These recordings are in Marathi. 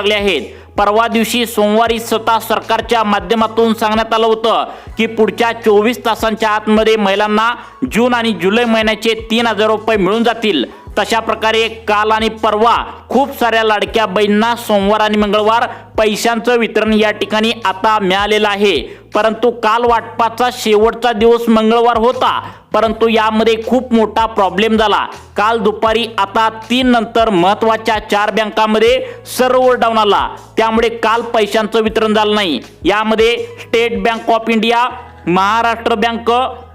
लागले आहेत। परवा दिवशी सोमवारी स्वतः सरकारच्या माध्यमातून सांगण्यात आलं होतं की पुढच्या 24 तासांच्या आतमध्ये महिलांना जून आणि जुलै महिन्याचे 3000 रुपये मिळून जातील। तशा प्रकारे काल आणि परवा खूप साऱ्या लाडक्या बहिणींना सोमवार आणि मंगळवार पैशांचं वितरण या ठिकाणी आता मिळालेलं आहे। परंतु काल वाटपाचा शेवटचा दिवस मंगळवार होता, परंतु यामध्ये खूप मोठा प्रॉब्लेम झाला। काल दुपारी आता 3 नंतर महत्त्वाच्या 4 बँकांमध्ये सर्व्हर डाऊन आला, त्यामुळे काल पैशांचं वितरण झालं नाही। यामध्ये state bank of India, Maharashtra bank,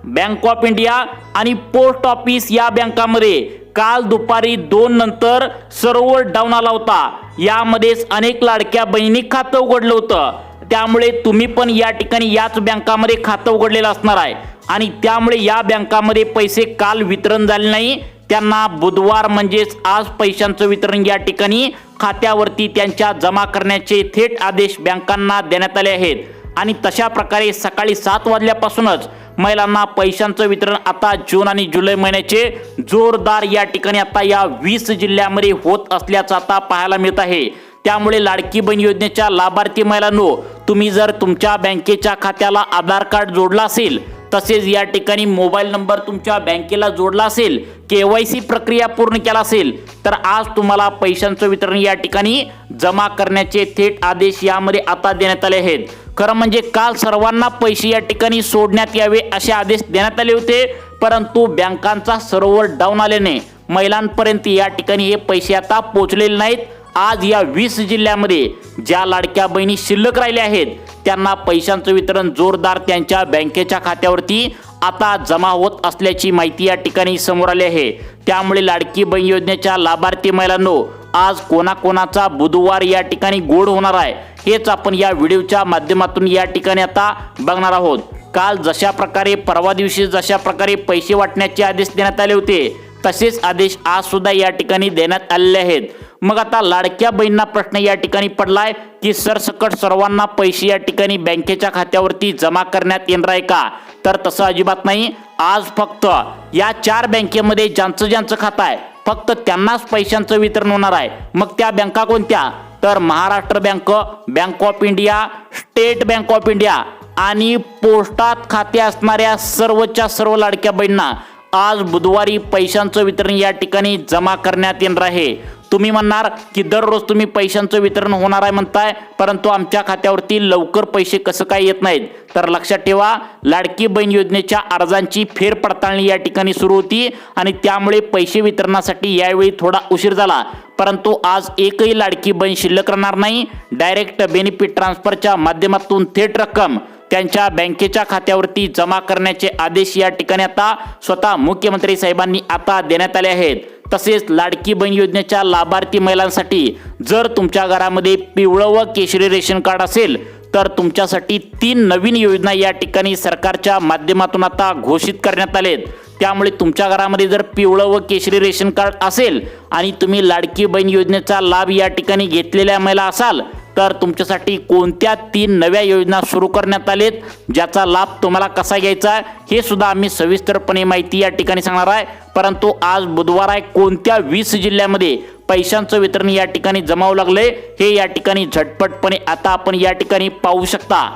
bank of India आणि पोस्ट ऑफिस या बँकांमध्ये काल दुपारी 2 नंतर सर्व्हर डाऊन आला होता। यामध्येच अनेक लाडक्या बहिणी खातं उघडलं होतं, त्यामुळे तुम्ही पण या ठिकाणी याच बँकामध्ये खातं उघडलेलं असणार आहे आणि त्यामुळे या बँकामध्ये पैसे काल वितरण झाले नाही। त्यांना बुधवार म्हणजेच आज पैशांचं वितरण या ठिकाणी खात्यावरती त्यांच्या जमा करण्याचे थेट आदेश बँकांना देण्यात आले आहेत आणि तशा प्रकारे सकाळी 7 वाजल्यापासूनच महिलांना पैशांचं वितरण आता जून आणि जुलै महिन्याचे जोरदार या ठिकाणी आता या 20 जिल्ह्यामध्ये होत असल्याचं आता पाहायला मिळत आहे। त्यामुळे लाडकी बहीण योजनेच्या लाभार्थी महिलांनो, तुम्ही जर तुमच्या बँकेच्या खात्याला आधार कार्ड जोडला असेल, तसेच या ठिकाणी मोबाईल नंबर तुमच्या बँकेला जोडला असेल, KYC प्रक्रिया पूर्ण केला असेल, तर आज तुम्हाला पैशांचं वितरण या ठिकाणी जमा करण्याचे थेट आदेश यामध्ये आता देण्यात आले आहेत। खरं म्हणजे काल सर्वांना पैसे या ठिकाणी सोडण्यात यावे असे आदेश देण्यात आले होते, परंतु बँकांचा सर्व्हर डाऊन आल्याने महिलांपर्यंत या ठिकाणी हे पैसे आता पोहोचलेले नाहीत। आज या 20 जिल्ह्यामध्ये ज्या लाडक्या बहिणी शिल्लक राहिल्या आहेत त्यांना पैशांचं वितरण जोरदार त्यांच्या बँकेच्या खात्यावरती आता जमा होत असल्याची माहिती या ठिकाणी समोर आली आहे। त्यामुळे लाडकी बहीण योजनेच्या लाभार्थी महिलांनो, आज कोणाकोणाचा बुधवार या ठिकाणी गोड होणार आहे हेच आपण या व्हिडिओच्या माध्यमातून या ठिकाणी आता बघणार आहोत। काल जशा प्रकारे परवा दिवशी जशा प्रकारे पैसे वाटण्याचे आदेश देण्यात आले होते, तसेच आदेश आज सुद्धा या ठिकाणी देण्यात आलेले आहेत। मग आता लाडक्या बहिणींना प्रश्न या ठिकाणी पडलाय की सरसकट सर्वांना पैसे या ठिकाणी बँकेच्या खात्यावरती जमा करण्यात येणार आहे का? तर तसं अजिबात नाही। आज फक्त या 4 बँकेमध्ये ज्यांचं ज्यांचं खातं आहे फक्त त्यांनाच पैशांचं वितरण होणार आहे। मग त्या बँका कोणत्या? तर Maharashtra bank, bank of India, state bank of India आणि पोस्टात खाते असणाऱ्या सर्वच्या सर्व लाडक्या बहिणींना आज बुधवारी पैशांचं वितरण या ठिकाणी जमा करण्यात येणार आहे। तुम्ही म्हणणार की दररोज तुम्ही पैशांचं वितरण होणार आहे म्हणताय, परंतु आमच्या खात्यावरती लवकर पैसे कसं काय येत नाहीत? तर लक्षात ठेवा, लाडकी बहीण योजनेच्या अर्जांची फेरपडताळणी या ठिकाणी सुरू होती आणि त्यामुळे पैसे वितरणासाठी यावेळी थोडा उशीर झाला, परंतु आज एकही लाडकी बहीण शिल्लक राहणार नाही। डायरेक्ट बेनिफिट ट्रान्सफरच्या माध्यमातून थेट रक्कम त्यांच्या बँकेच्या खात्यावरती जमा करण्याचे आदेश या ठिकाणी आता स्वतः मुख्यमंत्री साहेबांनी आता देण्यात आले आहेत। तसेच लाडकी बहीण योजनेच्या लाभार्थी महिलांसाठी जर तुमच्या घरामध्ये पिवळं व केशरी रेशन कार्ड असेल तर तुमच्यासाठी 3 नवीन योजना या ठिकाणी सरकारच्या माध्यमातून आता घोषित करण्यात आलेत। त्यामुळे तुमच्या घरामध्ये जर पिवळं व केशरी रेशन कार्ड असेल आणि तुम्ही लाडकी बहीण योजनेचा लाभ या ठिकाणी घेतलेल्या महिला असाल तर तुमच्यासाठी कोणत्या 3 नव्या योजना सुरू करण्यात आलेत, ज्याचा लाभ तुम्हाला कसा घ्यायचा हे सुद्धा आम्ही सविस्तरपणे माहिती या ठिकाणी सांगणार आहे। परंतु आज बुधवार आहे, कोणत्या 20 जिल्ह्यामध्ये पैशांचं वितरण या ठिकाणी जमावं लागले हे या ठिकाणी झटपटपणे आता आपण या ठिकाणी पाहू शकता।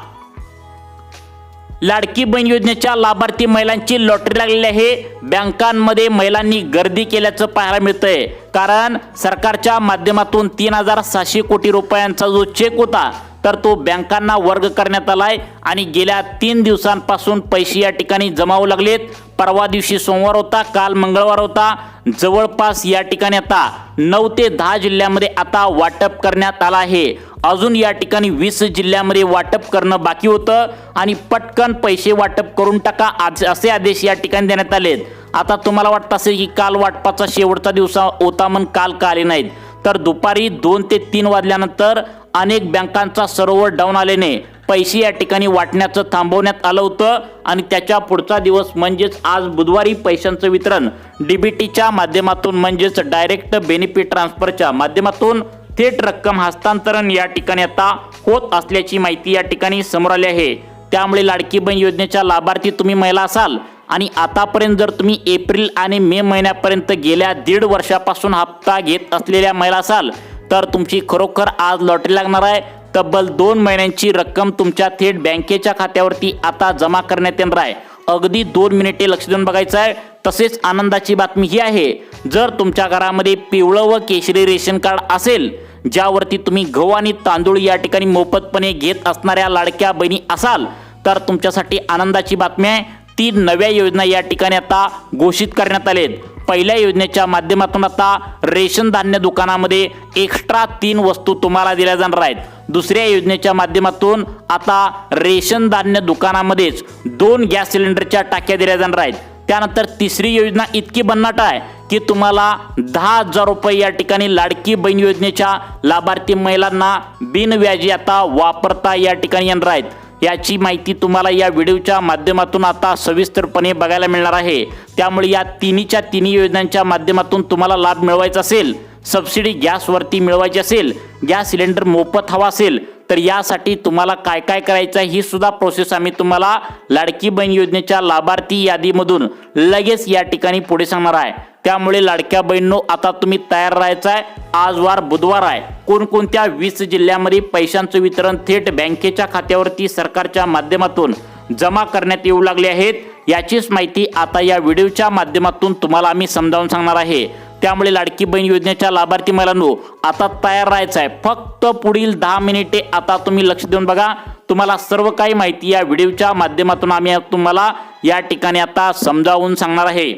लाडकी बहीण योजनेच्या लाभार्थी महिलांची लॉटरी लागलेली आहे। बँकांमध्ये महिलांनी गर्दी केल्याचं पाहायला मिळतंय, कारण सरकारच्या माध्यमातून 3600 कोटी रुपयांचा जो चेक होता तर तो बँकांना वर्ग करण्यात आलाय आणि गेल्या 3 दिवसांपासून पैसे या ठिकाणी जमावू लागलेत। परवा दिवशी सोमवार होता, काल मंगळवार होता। जवळपास या ठिकाणी आता 9 ते 10 जिल्ह्यामध्ये आता वाटप करण्यात आला आहे। अजून या ठिकाणी 20 जिल्ह्यामध्ये वाटप करणं बाकी होतं आणि पटकन पैसे वाटप करून टाका असे आदेश या ठिकाणी देण्यात आलेत। आता तुम्हाला वाटतं असेल की काल वाटपाचा शेवटचा दिवस होता म्हणून काल का आले नाहीत, तर दुपारी 2 ते 3 वाजल्यानंतर अनेक बँकांचा सर्व्हर डाऊन आल्याने पैसे या ठिकाणी वाटण्याचं थांबवण्यात आलं होतं आणि त्याच्या पुढचा दिवस म्हणजेच आज बुधवारी पैशांचं वितरण डीबीटीच्या माध्यमातून म्हणजेच डायरेक्ट बेनिफिट ट्रान्सफरच्या माध्यमातून थेट रक्कम हस्तांतरण या ठिकाणी आता होत असल्याची माहिती या ठिकाणी समोर आली आहे। त्यामुळे लाडकी बहीण योजनेच्या लाभार्थी तुम्ही महिला असाल आणि आतापर्यंत जर तुम्ही एप्रिल आणि मे महिन्यापर्यंत गेल्या 1.5 वर्षापासून हप्ता घेत असलेल्या महिला असाल तर तुमची खरोखर आज लॉटरी लागणार आहे। तब्बल 2 महिन्यांची रक्कम तुमच्या थेट बँकेच्या खात्यावरती आता जमा करण्यात येणार आहे। अगदी 2 मिनिटे लक्ष देऊन बघायचं आहे। तसेच आनंदाची बातमी ही आहे, जर तुमच्या घरामध्ये पिवळं व केशरी रेशन कार्ड असेल, ज्यावरती तुम्ही गहू आणि तांदूळ या ठिकाणी मोफतपणे घेत असणाऱ्या लाडक्या बहिणी असाल, तर तुमच्यासाठी आनंदाची बातमी आहे। 3 नव्या योजना या ठिकाणी आता घोषित करण्यात आलेत। पहिल्या योजनेच्या माध्यमातून आता रेशन धान्य दुकानामध्ये एक्स्ट्रा 3 वस्तू तुम्हाला दिल्या जाणार आहेत। दुसऱ्या योजनेच्या माध्यमातून आता रेशन धान्य दुकानामध्येच 2 गॅस सिलेंडरच्या टाक्या दिल्या जाणार आहेत। त्यानंतर तिसरी योजना इतकी भन्नाट आहे की तुम्हाला 10,000 रुपये या ठिकाणी लाडकी बहीण योजनेच्या लाभार्थी महिलांना बिनव्याजी आता वापरता या ठिकाणी येणार आहेत। याची माहिती तुम्हाला या व्हिडिओच्या माध्यमातून आता सविस्तरपणे बघायला मिळणार आहे। त्यामुळे या तिन्ही योजनांच्या माध्यमातून तुम्हाला लाभ मिळवायचा असेल, सबसिडी गॅसवरती मिळवायची असेल, गॅस सिलेंडर मोफत हवा असेल, तर यासाठी तुम्हाला काय काय करायचं आहे ही सुद्धा प्रोसेस आम्ही तुम्हाला लाडकी बहीण योजनेच्या लाभार्थी यादीमधून लगेच या ठिकाणी पुढे सांगणार आहे। त्यामुळे लाडक्या बहिणींनो, आता तुम्ही तयार राहायचं आहे। आज वार बुधवार आहे। कोणकोणत्या 20 जिल्ह्यामध्ये पैशांचं वितरण थेट बँकेच्या खात्यावरती सरकारच्या माध्यमातून जमा करण्यात येऊ लागले आहेत, याचीच माहिती आता या व्हिडिओच्या माध्यमातून तुम्हाला आम्ही समजावून सांगणार आहे। त्यामुळे लाडकी बहीण योजनेच्या लाभार्थी महिलांनो, आता तयार राहायचं आहे। फक्त पुढील 10 मिनिटे आता तुम्ही लक्ष देऊन बघा। तुम्हाला सर्व काही माहिती या व्हिडिओच्या माध्यमातून आम्ही तुम्हाला या ठिकाणी आता समजावून सांगणार आहे।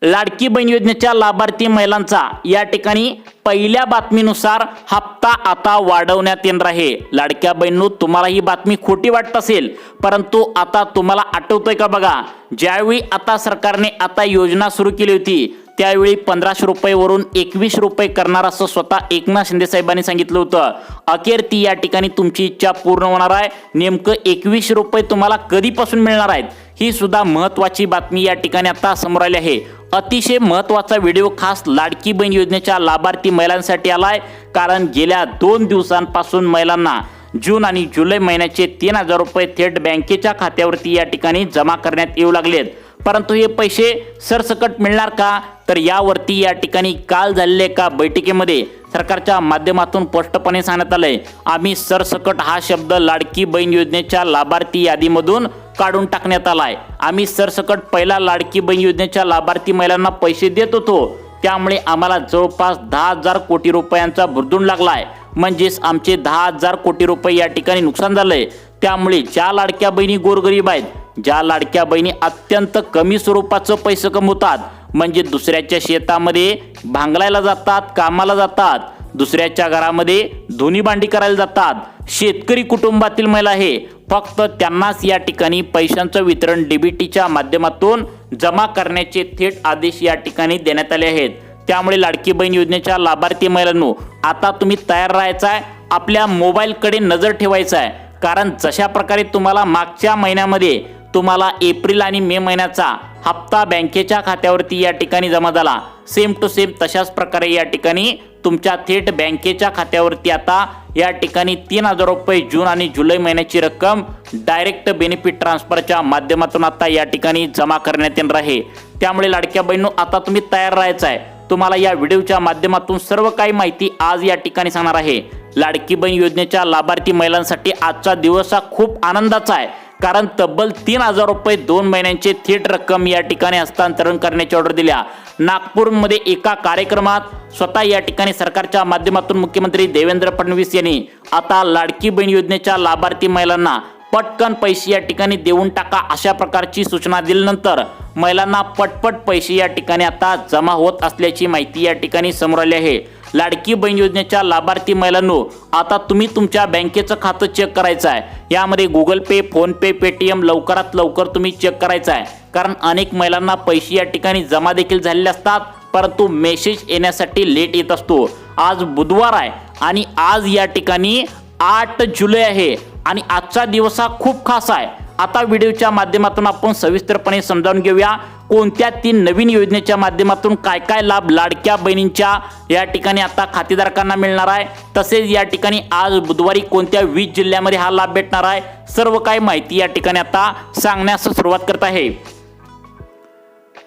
लाडकी बहीण योजनेच्या लाभार्थी महिलांचा या ठिकाणी पहिल्या बातमीनुसार हप्ता आता वाढवण्यात येणार आहे। लाडक्या बहिणींनो, तुम्हाला ही बातमी खोटी वाटत असेल, परंतु आता तुम्हाला आठवतंय का बघा, ज्यावेळी आता सरकारने आता योजना सुरू केली होती त्यावेळी 1500 रुपयेवरून 21 रुपये करणार असं स्वतः एकनाथ शिंदे साहेबांनी सांगितलं होतं। अखेर ती या ठिकाणी तुमची इच्छा पूर्ण होणार आहे। नेमकं 21 रुपये तुम्हाला कधीपासून मिळणार आहेत ही सुद्धा महत्त्वाची बातमी या ठिकाणी आता समोर आली आहे। अतिशय महत्त्वाचा व्हिडिओ खास लाडकी बहीण योजनेच्या लाभार्थी महिलांसाठी आलाय, कारण गेल्या 2 दिवसांपासून महिलांना जून आणि जुलै महिन्याचे 3,000 रुपये थेट बँकेच्या खात्यावरती या ठिकाणी जमा करण्यात येऊ लागलेत। परंतु हे पैसे सरसकट मिळणार का, तर यावरती या ठिकाणी काल झालेल्या एका बैठकीमध्ये सरकारच्या माध्यमातून स्पष्टपणे सांगण्यात आलंय, आम्ही सरसकट हा शब्द लाडकी बहीण योजनेच्या लाभार्थी यादीमधून काढून टाकण्यात आलाय। आम्ही सरसकट पहिला लाडकी बहीण योजनेच्या लाभार्थी महिलांना पैसे देत होतो, त्यामुळे आम्हाला जवळपास 10,000 कोटी रुपयांचा भुर्दूण लागलाय। म्हणजेच आमचे 10,000 कोटी रुपये या ठिकाणी नुकसान झालंय। त्यामुळे ज्या लाडक्या बहिणी गोरगरीब आहेत, ज्या लाडक्या बहिणी अत्यंत कमी स्वरूपाचं पैसे कमवतात, म्हणजे दुसऱ्याच्या शेतामध्ये भांगलायला जातात, कामाला जातात, दुसऱ्याच्या घरामध्ये धुनी भांडी करायला जातात, शेतकरी कुटुंबातील महिला आहे, फक्त त्यांनाच या ठिकाणी पैशांचं वितरण डीबीटीच्या माध्यमातून जमा करण्याचे थेट आदेश या ठिकाणी देण्यात आले आहेत। त्यामुळे लाडकी बहीण योजनेच्या लाभार्थी महिलांनो, आता तुम्ही तयार राहायचं आहे। आपल्या मोबाईलकडे नजर ठेवायचं आहे, कारण जशा प्रकारे तुम्हाला मागच्या महिन्यामध्ये तुम्हाला एप्रिल आणि मे महिन्याचा हप्ता बँकेच्या खात्यावरती या ठिकाणी जमा झाला, सेम टू सेम तशाच प्रकारे या ठिकाणी तुमच्या थेट बँकेच्या खात्यावरती आता या ठिकाणी 3,000 रुपये जून आणि जुलै महिन्याची रक्कम डायरेक्ट बेनिफिट ट्रान्सफरच्या माध्यमातून आता या ठिकाणी जमा करण्यात येणार आहे। त्यामुळे लाडक्या बहिणींनो, आता तुम्ही तयार राहायचं आहे। तुम्हाला या व्हिडिओच्या माध्यमातून सर्व काही माहिती आज या ठिकाणी सांगणार आहे। लाडकी बहीण योजनेच्या लाभार्थी महिलांसाठी आजचा दिवस हा खूप आनंदाचा आहे, कारण तब्बल 3,000 रुपये 2 महिन्यांचे थेट रक्कम या ठिकाणी हस्तांतरण करण्याची ऑर्डर दिल्या। नागपूरमध्ये एका कार्यक्रमात स्वतः या ठिकाणी सरकारच्या माध्यमातून मुख्यमंत्री देवेंद्र फडणवीस यांनी आता लाडकी बहीण योजनेच्या लाभार्थी महिलांना पटकन पैसे या ठिकाणी देऊन टाका अशा प्रकारची सूचना दिल्यानंतर महिलांना पटपट पैसे या ठिकाणी आता जमा होत असल्याची माहिती या ठिकाणी समोर आली आहे। लाडकी बहीण योजनेच्या लाभार्थी महिलांनो, आता तुम्ही तुमच्या बँकेचं खातं चेक करायचं आहे। यामध्ये गुगल पे, फोन पे, पेटीएम लवकरात लवकर तुम्ही चेक करायचं आहे, कारण अनेक महिलांना पैसे या ठिकाणी जमा देखील झालेले असतात, परंतु मेसेज येण्यासाठी लेट येत असतो। आज बुधवार आहे आणि आज या ठिकाणी 8 जुलै आहे आणि आजचा दिवस हा खूप खास आहे। आता व्हिडिओच्या माध्यमातून आपण सविस्तरपणे समजावून घेऊया कोणत्या 3 नवीन योजनेच्या माध्यमातून काय काय लाभ लाडक्या बहिणींच्या या ठिकाणी आता खातेदारांना मिळणार आहे। तसेच या ठिकाणी आज बुधवारी कोणत्या 20 जिल्ह्यामध्ये हा लाभ भेटणार आहे, सर्व काही माहिती या ठिकाणी आता सांगण्यास सुरुवात करत आहे।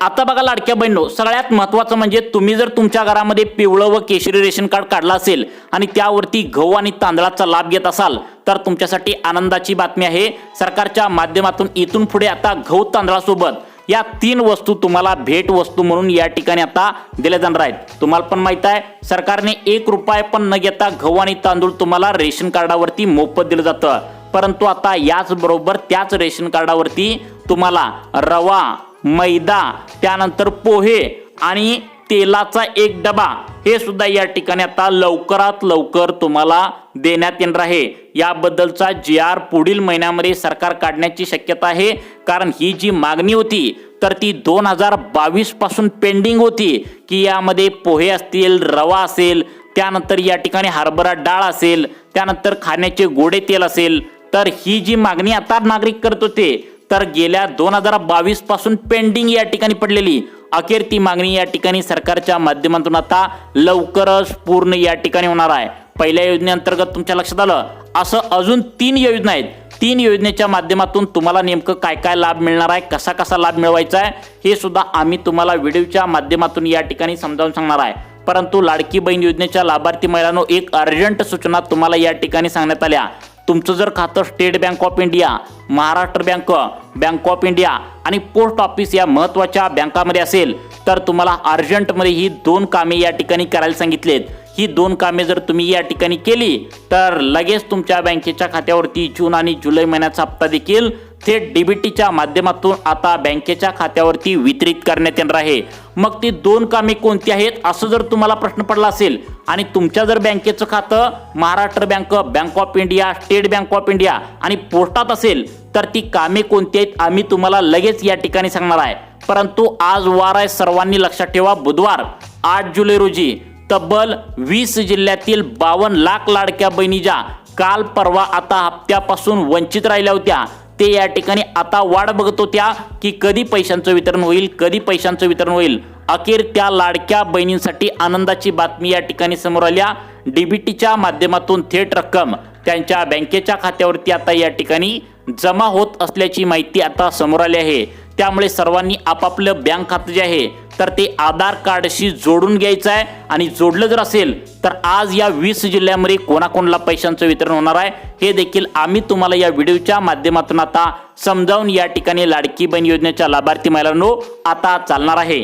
आता बघा लाडक्या बहिणींनो, सगळ्यात महत्त्वाचं म्हणजे तुम्ही जर तुमच्या घरामध्ये पिवळं व केशरी रेशन कार्ड काढलं असेल आणि त्यावरती गहू आणि तांदळाचा लाभ घेत असाल तर तुमच्यासाठी आनंदाची बातमी आहे। सरकारच्या माध्यमातून इथून पुढे आता गहू तांदळासोबत या 3 वस्तू तुम्हाला भेट वस्तू म्हणून या ठिकाणी आता दिल्या जाणार आहेत। तुम्हाला पण माहित आहे सरकारने 1 रुपया पण न घेता गहू आणि तांदूळ तुम्हाला रेशन कार्डावरती मोफत दिलं जातं, परंतु आता याच बरोबर त्याच रेशन कार्डावरती तुम्हाला रवा, मैदा, त्यानंतर पोहे आणि तेलाचा 1 डबा हे सुद्धा या ठिकाणी आता लवकरात लवकर तुम्हाला देण्यात येणार आहे। याबद्दलचा GR पुढील महिन्यामध्ये सरकार काढण्याची शक्यता आहे, कारण ही जी मागणी होती तर ती 2022 पासून पेंडिंग होती की यामध्ये पोहे असतील, रवा असेल, त्यानंतर या ठिकाणी हरभरा डाळ असेल, त्यानंतर खाण्याचे गोडे तेल असेल। तर ही जी मागणी आता नागरिक करत होते तर गेल्या 2022 पासून पेंडिंग या ठिकाणी पडलेली, अखेर ती मागणी या ठिकाणी सरकारच्या माध्यमातून आता लवकरच पूर्ण या ठिकाणी होणार आहे। पहिल्या योजनेअंतर्गत तुमच्या लक्षात आलं असं अजून 3 योजना आहेत। 3 योजनेच्या माध्यमातून तुम्हाला नेमकं काय काय लाभ मिळणार आहे, कसा कसा लाभ मिळवायचा आहे हे सुद्धा आम्ही तुम्हाला व्हिडिओच्या माध्यमातून या ठिकाणी समजावून सांगणार आहे। परंतु लाडकी बहीण योजनेच्या लाभार्थी महिलांनो, एक अर्जंट सूचना तुम्हाला या ठिकाणी सांगण्यात आल्या। तुमचं जर खातं state bank of India, Maharashtra bank, bank of India आणि पोस्ट ऑफिस या महत्त्वाच्या बँकामध्ये असेल तर तुम्हाला अर्जंटमध्ये ही 2 कामे या ठिकाणी करायला सांगितलेत। ही 2 कामे जर तुम्ही या ठिकाणी केली तर लगेच तुमच्या बँकेच्या खात्यावरती जून आणि जुलै महिन्याचा हप्ता देखील थेट डीबीटीच्या माध्यमातून आता बँकेच्या खात्यावरती वितरित करण्यात येणार आहे। मग ती 2 कामे कोणती आहेत असं जर तुम्हाला प्रश्न पडला असेल आणि तुमच्या जर बँकेचं खातं Maharashtra bank, bank of India, state bank of India आणि पोस्टात असेल तर ती कामे कोणती आहेत आम्ही तुम्हाला लगेच या ठिकाणी सांगणार आहे। परंतु आज वार आहे, सर्वांनी लक्षात ठेवा, बुधवार 8 जुलै रोजी तब्बल 20 जिल्ह्यातील 52 लाख लाडक्या बहिणी ज्या काल परवा आता हप्त्यापासून वंचित राहिल्या होत्या ते या ठिकाणी आता वाट बघत होत्या की कधी पैशांचं वितरण होईल, कधी पैशांचं वितरण होईल। अखेर त्या लाडक्या बहिणींसाठी आनंदाची बातमी या ठिकाणी समोर आल्या। डीबीटीच्या माध्यमातून थेट रक्कम त्यांच्या बँकेच्या खात्यावरती आता या ठिकाणी जमा होत असल्याची माहिती आता समोर आली आहे। त्यामुळे सर्वांनी आपापलं बँक खातं जे आहे तर ते आधार कार्डशी जोडून घ्यायचं आहे आणि जोडलं जर असेल तर आज या 20 जिल्ह्यामध्ये कोणाकोणाला पैशांचं वितरण होणार आहे हे देखील आम्ही तुम्हाला या व्हिडिओच्या माध्यमातून आता समजावून या ठिकाणी लाडकी बहीण योजनेच्या लाभार्थी महिलांनो आता चालणार आहे।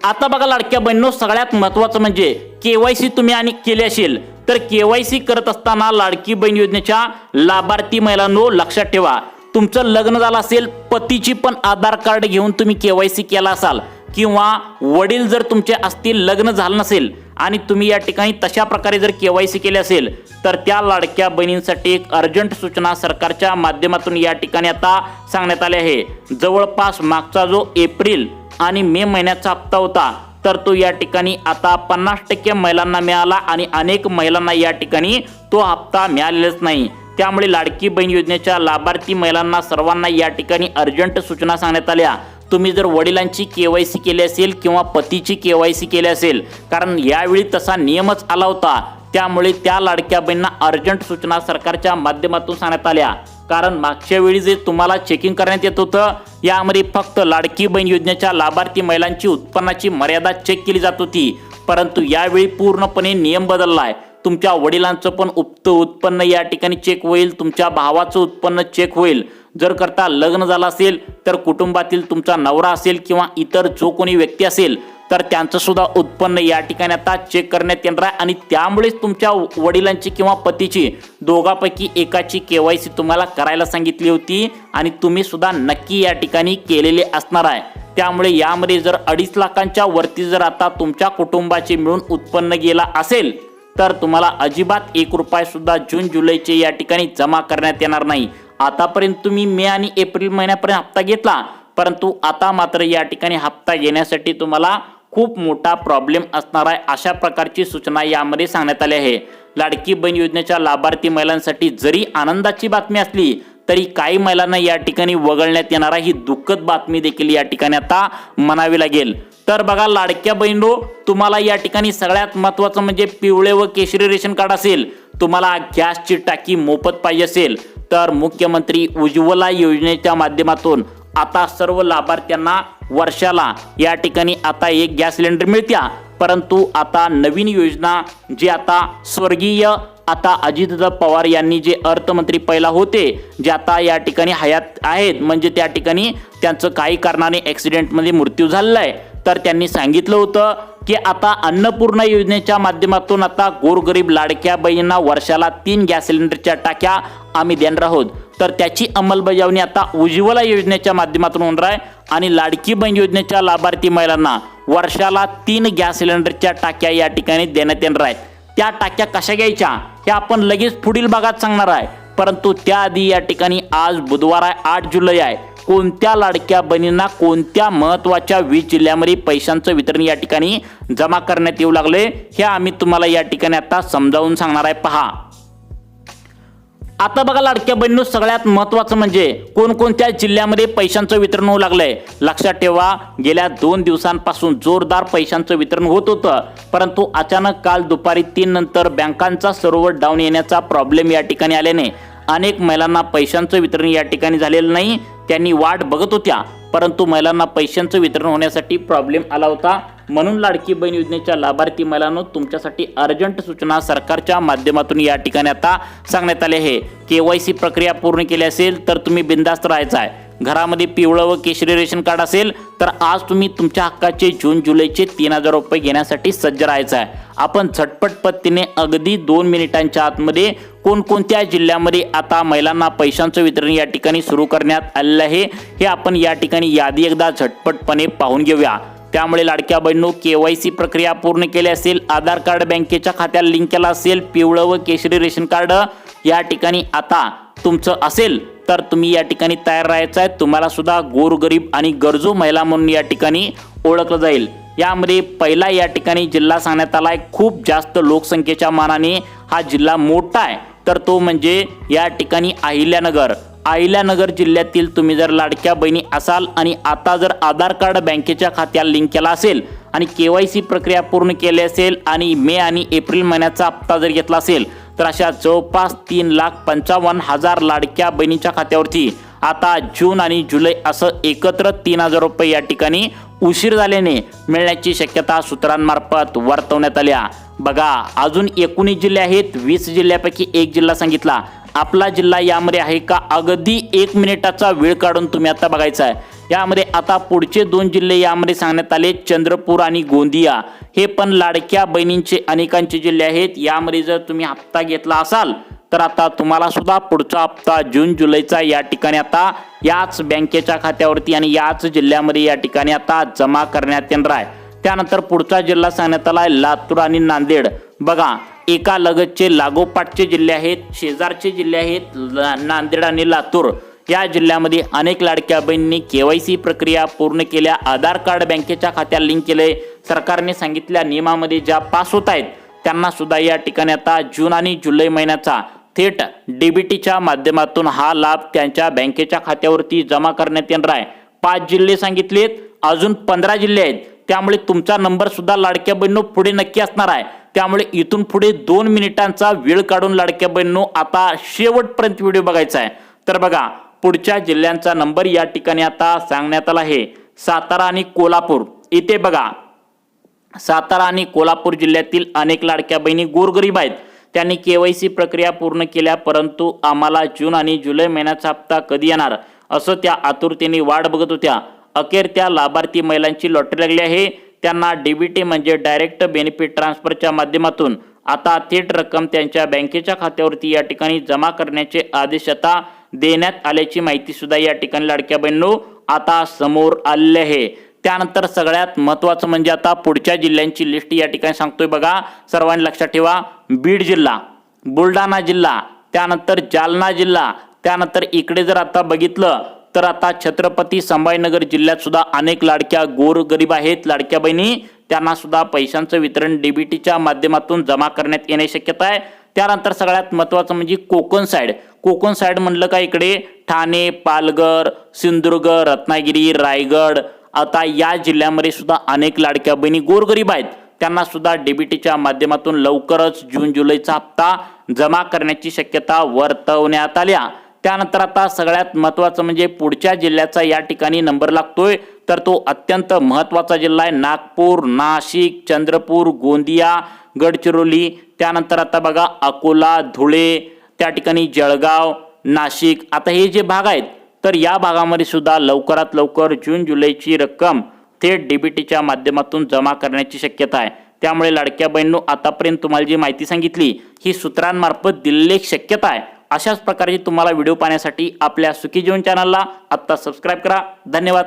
आता बघा लाडक्या बहिणींनो, सगळ्यात महत्त्वाचं म्हणजे KYC तुम्ही आणि केले असेल तर KYC करत असताना लाडकी बहीण योजनेच्या लाभार्थी महिलांनो लक्षात ठेवा, तुमचं लग्न झालं असेल, पतीची पण आधार कार्ड घेऊन तुम्ही KYC केला असाल किंवा वडील जर तुमचे असतील, लग्न झालं नसेल आणि तुम्ही या ठिकाणी तशा प्रकारे जर KYC केले असेल तर त्या लाडक्या बहिणींसाठी एक अर्जंट सूचना सरकारच्या माध्यमातून या ठिकाणी आता सांगण्यात आली आहे। जवळपास मागचा जो एप्रिल आणि मे महिन्याचा हप्ता होता तर तो या ठिकाणी आता 50% महिलांना मिळाला आणि अनेक महिलांना या ठिकाणी तो हप्ता मिळालेलाच नाही। त्यामुळे लाडकी बहीण योजनेच्या लाभार्थी महिलांना सर्वांना या ठिकाणी अर्जंट सूचना सांगण्यात आल्या। तुम्ही जर वडिलांची KYC केली असेल किंवा पतीची KYC केली असेल, कारण यावेळी तसा नियमच आला होता, त्यामुळे त्या लाडक्या बहिणींना अर्जंट सूचना सरकारच्या माध्यमातून सांगण्यात आल्या। कारण मागच्या वेळी जे तुम्हाला चेकिंग करण्यात येत होतं यामध्ये फक्त लाडकी बहीण योजनेच्या लाभार्थी महिलांची उत्पन्नाची मर्यादा चेक केली जात होती, परंतु यावेळी पूर्णपणे नियम बदलला आहे। तुमच्या वडिलांचं पण उत्पन्न या ठिकाणी चेक होईल, तुमच्या भावाचं उत्पन्न चेक होईल। जर करता लग्न झालं असेल तर कुटुंबातील तुमचा नवरा असेल किंवा इतर जो कोणी व्यक्ती असेल तर त्यांचं सुद्धा उत्पन्न या ठिकाणी आता चेक करण्यात येणार आहे आणि त्यामुळेच तुमच्या वडिलांची किंवा पतीची दोघांपैकी एकाची KYC तुम्हाला करायला सांगितली होती आणि तुम्ही सुद्धा नक्की या ठिकाणी केलेले असणार आहे। त्यामुळे यामध्ये जर 2.5 लाखांच्या वरती जर आता तुमच्या कुटुंबाचे मिळून उत्पन्न गेला असेल तर तुम्हाला अजिबात 1 रुपया सुद्धा जून जुलैचे या ठिकाणी जमा करण्यात येणार नाही। आतापर्यंत तुम्ही मे आणि एप्रिल महिन्यापर्यंत हप्ता घेतला, परंतु आता मात्र या ठिकाणी हप्ता घेण्यासाठी तुम्हाला खूप मोठा प्रॉब्लेम असणार आहे, अशा प्रकारची सूचना यामध्ये सांगण्यात आली आहे। लाडकी बहीण योजनेच्या लाभार्थी महिलांसाठी जरी आनंदाची बातमी असली तरी काही महिलांना या ठिकाणी वगळण्यात येणारा ही दुःखद बातमी देखील या ठिकाणी आता म्हणावी लागेल। तर बघा लाडक्या बहिणींनो, तुम्हाला या ठिकाणी सगळ्यात महत्त्वाचं म्हणजे पिवळे व केशरी रेशन कार्ड असेल, तुम्हाला गॅसची टाकी मोफत पाहिजे असेल तर मुख्यमंत्री उज्ज्वला योजनेच्या माध्यमातून आता सर्व लाभार्थ्यांना वर्षाला या ठिकाणी आता एक गॅस सिलेंडर मिळत्या। परंतु आता नवीन योजना जी आता स्वर्गीय आता अजितदादा पवार यांनी जे अर्थमंत्री पहिला होते जे आता या ठिकाणी हयात आहेत, म्हणजे त्या ठिकाणी त्यांचं काही कारणाने ॲक्सिडेंटमध्ये मृत्यू झालेला आहे, तर त्यांनी सांगितलं होतं की आता अन्नपूर्णा योजनेच्या माध्यमातून आता गोरगरीब लाडक्या बहिणींना वर्षाला 3 गॅस सिलेंडरच्या टाक्या आम्ही देणार आहोत। तर त्याची अंमलबजावणी आता उज्ज्वला योजनेच्या माध्यमातून होणार आहे आणि लाडकी बहीण योजनेच्या लाभार्थी महिलांना वर्षाला 3 गॅस सिलेंडरच्या टाक्या या ठिकाणी देण्यात येणार आहेत। त्या टाक्या कशा घ्यायच्या हे आपण लगेच पुढील भागात सांगणार आहे, परंतु त्याआधी या ठिकाणी आज बुधवार आहे, 8 जुलै आहे, कोणत्या लाडक्या बहिणींना कोणत्या महत्त्वाच्या 20 जिल्ह्यामध्ये पैशांचं वितरण या ठिकाणी जमा करण्यात येऊ लागले हे आम्ही तुम्हाला या ठिकाणी आता समजावून सांगणार आहे। पहा आता बघा लाडक्या बहिणींनो, सगळ्यात महत्त्वाचं म्हणजे कोणकोणत्या जिल्ह्यामध्ये पैशांचं वितरण होऊ लागलंय। लक्षात ठेवा, गेल्या 2 दिवसांपासून जोरदार पैशांचं वितरण होत होतं, परंतु अचानक काल दुपारी 3 नंतर बँकांचा सर्व्हर डाऊन येण्याचा प्रॉब्लेम या ठिकाणी आल्याने अनेक महिलांना पैशांचं वितरण या ठिकाणी झालेलं नाही। त्यांनी वाट बघत होत्या, परंतु महिलांना पैशांचं वितरण होण्यासाठी प्रॉब्लेम आला होता। म्हणून लाडकी बहीण योजनेच्या लाभार्थी महिलांनो, तुमच्यासाठी अर्जंट सूचना सरकारच्या माध्यमातून या ठिकाणी आता सांगण्यात आले आहे। KYC प्रक्रिया पूर्ण केली असेल तर तुम्ही बिनधास्त राहायचं आहे। घरामध्ये पिवळं व केशरी रेशन कार्ड असेल तर आज तुम्ही तुमच्या हक्काचे जून जुलैचे 3000 रुपये घेण्यासाठी सज्ज राहायचं आहे। आपण झटपट पद्धतीने अगदी 2 मिनिटांच्या आतमध्ये कोणकोणत्या जिल्ह्यामध्ये आता महिलांना पैशांचं वितरण या ठिकाणी सुरू करण्यात आलेलं आहे हे आपण या ठिकाणी यादी एकदा झटपटपणे पाहून घेऊया। त्यामुळे लाडक्या बहिणींनो, KYC प्रक्रिया पूर्ण केली असेल, आधार कार्ड बँकेच्या खात्याला लिंक केला असेल, पिवळं व केशरी रेशन कार्ड या ठिकाणी आता तुमचं असेल तर तुम्ही या ठिकाणी तयार राहायचं आहे। तुम्हाला सुद्धा गोरगरीब आणि गरजू महिला म्हणून या ठिकाणी ओळखलं जाईल। यामध्ये पहिला या ठिकाणी जिल्हा सांगण्यात आला आहे, खूप जास्त लोकसंख्येच्या मानाने हा जिल्हा मोठा आहे, तर तो म्हणजे या ठिकाणी अहिल्यानगर। अहिल्यानगर जिल्ह्यातील तुम्ही जर लाडक्या बहिणी असाल आणि आता जर आधार कार्ड बँकेच्या खात्याला लिंक केला असेल आणि KYC प्रक्रिया पूर्ण केली असेल आणि मे आणि एप्रिल महिन्याचा हप्ता जर घेतला असेल तर अशा जवळपास 3,55,000 लाडक्या बहिणीच्या खात्यावरती आता जून आणि जुलै असं एकत्र 3000 रुपये या ठिकाणी उशीर झाल्याने मिळण्याची शक्यता सूत्रांमार्फत वर्तवण्यात आल्या। बघा, अजून 19 जिल्हे आहेत, 20 जिल्ह्यापैकी एक जिल्हा सांगितला। आपला जिल्हा यामध्ये आहे का? अगदी 1 मिनिटाचा वेळ काढून तुम्ही आता बघायचा आहे। यामध्ये आता पुढचे 2 जिल्हे यामध्ये सांगण्यात आले, चंद्रपूर आणि गोंदिया। हे पण लाडक्या बहिणींचे अनेकांचे जिल्हे आहेत। यामध्ये जर तुम्ही हप्ता घेतला असाल तर आता तुम्हाला सुद्धा पुढचा हप्ता जून जुलैचा या ठिकाणी आता याच बँकेच्या खात्यावरती आणि याच जिल्ह्यामध्ये या ठिकाणी आता जमा करण्यात येणार आहे। त्यानंतर पुढचा जिल्हा सांगण्यात आला आहे लातूर आणि नांदेड। बघा, एका लगतचे लागोपाठचे जिल्हे आहेत, शेजारचे जिल्हे आहेत नांदेड आणि लातूर। या जिल्ह्यामध्ये अनेक लाडक्या बहिणींनी KYC प्रक्रिया पूर्ण केल्या, आधार कार्ड बँकेच्या खात्याला लिंक केले, सरकारने सांगितलेल्या नियमामध्ये ज्या पास होत आहेत त्यांना सुद्धा या ठिकाणी आता जून आणि जुलै महिन्याचा थेट DBTच्या माध्यमातून हा लाभ त्यांच्या बँकेच्या खात्यावरती जमा करण्यात येणार आहे। 5 जिल्हे सांगितलेत, अजून 15 जिल्हे आहेत, त्यामुळे तुमचा नंबर सुद्धा लाडक्या बहिणींनो पुढे नक्की असणार आहे। त्यामुळे इथून पुढे 2 मिनिटांचा वेळ काढून लाडक्या बहिणींनो आता शेवटपर्यंत व्हिडिओ बघायचा आहे। तर बघा, पुढच्या जिल्ह्यांचा नंबर या ठिकाणी आता सांगण्यात आला आहे, सातारा आणि कोल्हापूर। इथे बघा, सातारा आणि कोल्हापूर जिल्ह्यातील अनेक लाडक्या बहिणी गोरगरीब आहेत, त्यांनी KYC प्रक्रिया पूर्ण केल्या, परंतु आम्हाला जून आणि जुलै महिन्याचा हप्ता कधी येणार असं त्या आतुरतेने वाट बघत होत्या। अखेर त्या लाभार्थी महिलांची लॉटरी लागली आहे। त्यांना DBT म्हणजे डायरेक्ट बेनिफिट ट्रान्सफरच्या माध्यमातून आता थेट रक्कम त्यांच्या बँकेच्या खात्यावरती या ठिकाणी जमा करण्याचे आदेश आता देण्यात आल्याची माहिती सुद्धा या ठिकाणी लाडक्या बहिणींनो आता समोर आले आहे। त्यानंतर सगळ्यात महत्त्वाचं म्हणजे आता पुढच्या जिल्ह्यांची लिस्ट या ठिकाणी सांगतोय। बघा, सर्वांनी लक्षात ठेवा, बीड जिल्हा, बुलढाणा जिल्हा, त्यानंतर जालना जिल्हा, त्यानंतर इकडे जर आता बघितलं तर आता छत्रपती संभाजीनगर जिल्ह्यात सुद्धा अनेक लाडक्या गोरगरीब आहेत लाडक्या बहिणी, त्यांना सुद्धा पैशांचं वितरण DBTच्या माध्यमातून जमा करण्यात येण्याची शक्यता आहे। त्यानंतर सगळ्यात महत्त्वाचं म्हणजे कोकण साइड म्हणलं का इकडे ठाणे, पालघर, सिंधुदुर्ग, रत्नागिरी, रायगड, आता या जिल्ह्यामध्ये सुद्धा अनेक लाडक्या बहिणी गोरगरीब आहेत, त्यांना सुद्धा DBTच्या माध्यमातून लवकरच जून जुलैचा हप्ता जमा करण्याची शक्यता वर्तवण्यात आल्या। त्यानंतर आता सगळ्यात महत्त्वाचं म्हणजे पुढच्या जिल्ह्याचा या ठिकाणी नंबर लागतोय, तर तो अत्यंत महत्त्वाचा जिल्हा आहे नागपूर, नाशिक, चंद्रपूर, गोंदिया, गडचिरोली, त्यानंतर आता बघा अकोला, धुळे, त्या ठिकाणी जळगाव, नाशिक. आता हे जे भाग आहेत तर या भागामध्ये सुद्धा लवकरात लवकर जून जुलैची रक्कम थेट डीबीटीच्या माध्यमातून जमा करण्याची शक्यता आहे. त्यामुळे लाडक्या बहिणींनो, आतापर्यंत तुम्हाला जी माहिती सांगितली ही सूत्रांमार्फत दिलेली एक शक्यता आहे. अशाच प्रकारचे तुम्हाला व्हिडिओ पाहण्यासाठी आपल्या सुखी जीवन चॅनलला आत्ता सबस्क्राईब करा. धन्यवाद.